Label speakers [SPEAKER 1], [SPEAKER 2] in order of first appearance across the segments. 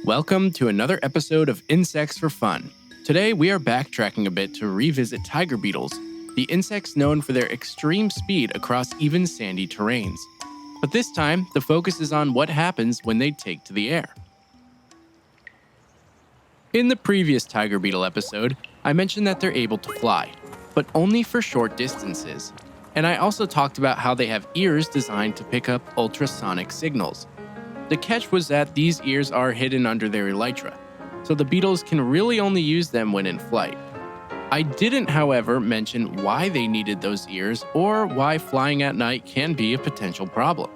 [SPEAKER 1] Welcome to another episode of Insects for Fun. Today we are backtracking a bit to revisit tiger beetles, the insects known for their extreme speed across even sandy terrains. But this time, the focus is on what happens when they take to the air. In the previous tiger beetle episode, I mentioned that they're able to fly, but only for short distances. And I also talked about how they have ears designed to pick up ultrasonic signals. The catch was that these ears are hidden under their elytra, so the beetles can really only use them when in flight. I didn't, however, mention why they needed those ears or why flying at night can be a potential problem.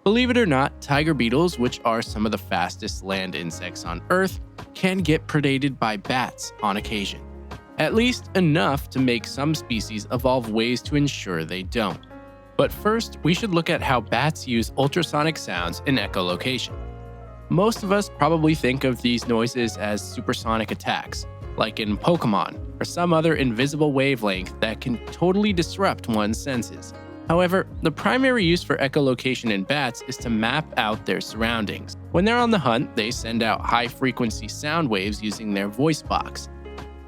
[SPEAKER 1] Believe it or not, tiger beetles, which are some of the fastest land insects on Earth, can get predated by bats on occasion. At least enough to make some species evolve ways to ensure they don't. But first, we should look at how bats use ultrasonic sounds in echolocation. Most of us probably think of these noises as supersonic attacks, like in Pokemon, or some other invisible wavelength that can totally disrupt one's senses. However, the primary use for echolocation in bats is to map out their surroundings. When they're on the hunt, they send out high-frequency sound waves using their voice box.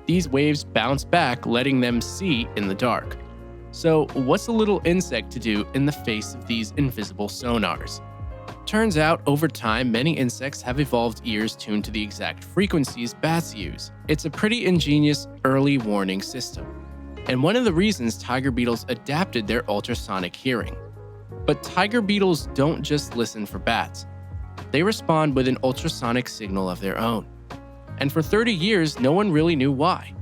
[SPEAKER 1] These waves bounce back, letting them see in the dark. So, what's a little insect to do in the face of these invisible sonars? Turns out, over time, many insects have evolved ears tuned to the exact frequencies bats use. It's a pretty ingenious early warning system, and one of the reasons tiger beetles adapted their ultrasonic hearing. But tiger beetles don't just listen for bats. They respond with an ultrasonic signal of their own. And for 30 years, no one really knew why.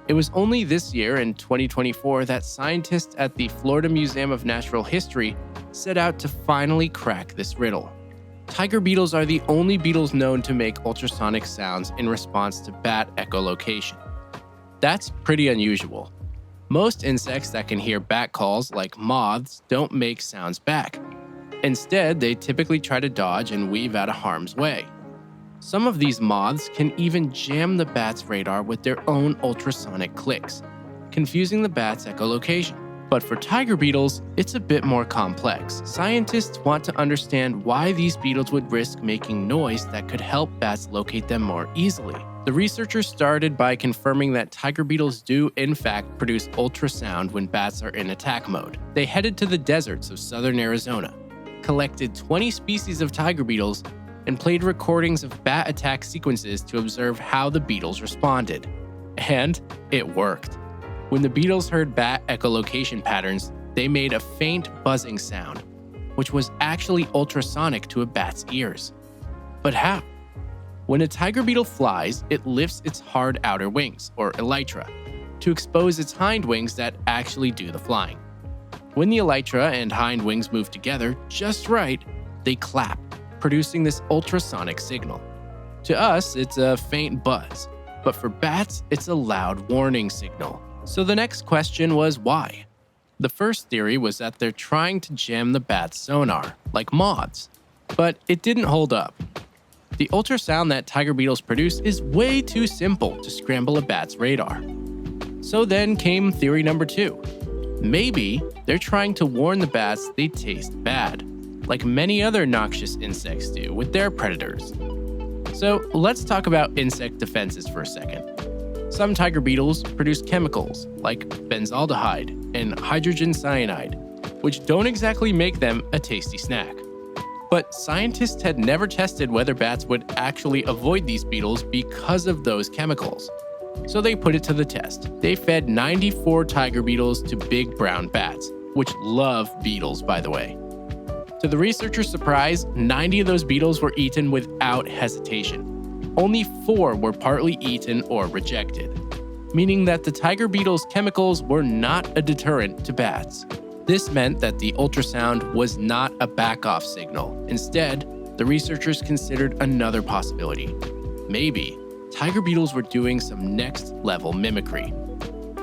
[SPEAKER 1] It was only this year, in 2024, that scientists at the Florida Museum of Natural History set out to finally crack this riddle. Tiger beetles are the only beetles known to make ultrasonic sounds in response to bat echolocation. That's pretty unusual. Most insects that can hear bat calls, like moths, don't make sounds back. Instead, they typically try to dodge and weave out of harm's way. Some of these moths can even jam the bat's radar with their own ultrasonic clicks, confusing the bat's echolocation. But for tiger beetles, it's a bit more complex. Scientists want to understand why these beetles would risk making noise that could help bats locate them more easily. The researchers started by confirming that tiger beetles do in fact produce ultrasound when bats are in attack mode. They headed to the deserts of southern Arizona, collected 20 species of tiger beetles, and played recordings of bat attack sequences to observe how the beetles responded. And it worked. When the beetles heard bat echolocation patterns, they made a faint buzzing sound, which was actually ultrasonic to a bat's ears. But how? When a tiger beetle flies, it lifts its hard outer wings, or elytra, to expose its hind wings that actually do the flying. When the elytra and hind wings move together just right, they clap, producing this ultrasonic signal. To us, it's a faint buzz, but for bats, it's a loud warning signal. So the next question was why? The first theory was that they're trying to jam the bat's sonar, like moths, but it didn't hold up. The ultrasound that tiger beetles produce is way too simple to scramble a bat's radar. So then came theory number 2. Maybe they're trying to warn the bats they taste bad, like many other noxious insects do with their predators. So let's talk about insect defenses for a second. Some tiger beetles produce chemicals like benzaldehyde and hydrogen cyanide, which don't exactly make them a tasty snack. But scientists had never tested whether bats would actually avoid these beetles because of those chemicals. So they put it to the test. They fed 94 tiger beetles to big brown bats, which love beetles, by the way. To the researchers' surprise, 90 of those beetles were eaten without hesitation. Only 4 were partly eaten or rejected, meaning that the tiger beetle's chemicals were not a deterrent to bats. This meant that the ultrasound was not a back-off signal. Instead, the researchers considered another possibility. Maybe tiger beetles were doing some next-level mimicry.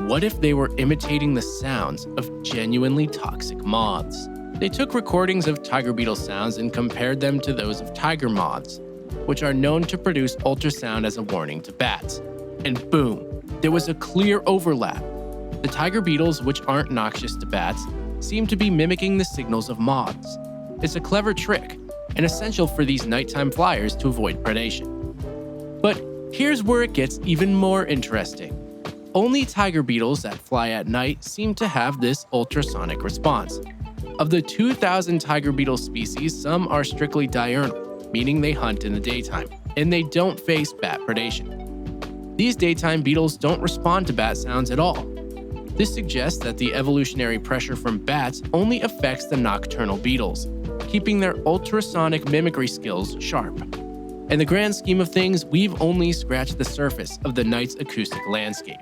[SPEAKER 1] What if they were imitating the sounds of genuinely toxic moths? They took recordings of tiger beetle sounds and compared them to those of tiger moths, which are known to produce ultrasound as a warning to bats. And boom, there was a clear overlap. The tiger beetles, which aren't noxious to bats, seem to be mimicking the signals of moths. It's a clever trick, and essential for these nighttime flyers to avoid predation. But here's where it gets even more interesting. Only tiger beetles that fly at night seem to have this ultrasonic response. Of the 2,000 tiger beetle species, some are strictly diurnal, meaning they hunt in the daytime, and they don't face bat predation. These daytime beetles don't respond to bat sounds at all. This suggests that the evolutionary pressure from bats only affects the nocturnal beetles, keeping their ultrasonic mimicry skills sharp. In the grand scheme of things, we've only scratched the surface of the night's acoustic landscape.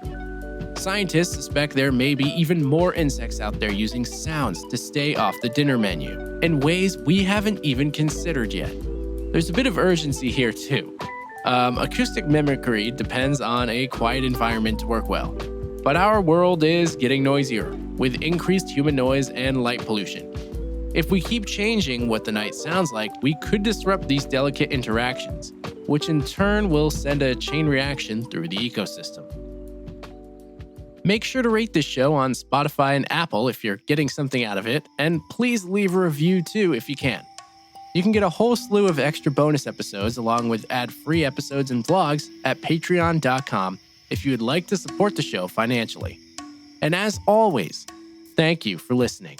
[SPEAKER 1] Scientists suspect there may be even more insects out there using sounds to stay off the dinner menu, in ways we haven't even considered yet. There's a bit of urgency here too. Acoustic mimicry depends on a quiet environment to work well, but our world is getting noisier, with increased human noise and light pollution. If we keep changing what the night sounds like, we could disrupt these delicate interactions, which in turn will send a chain reaction through the ecosystem. Make sure to rate this show on Spotify and Apple if you're getting something out of it, and please leave a review too if you can. You can get a whole slew of extra bonus episodes along with ad-free episodes and vlogs at patreon.com if you would like to support the show financially. And as always, thank you for listening.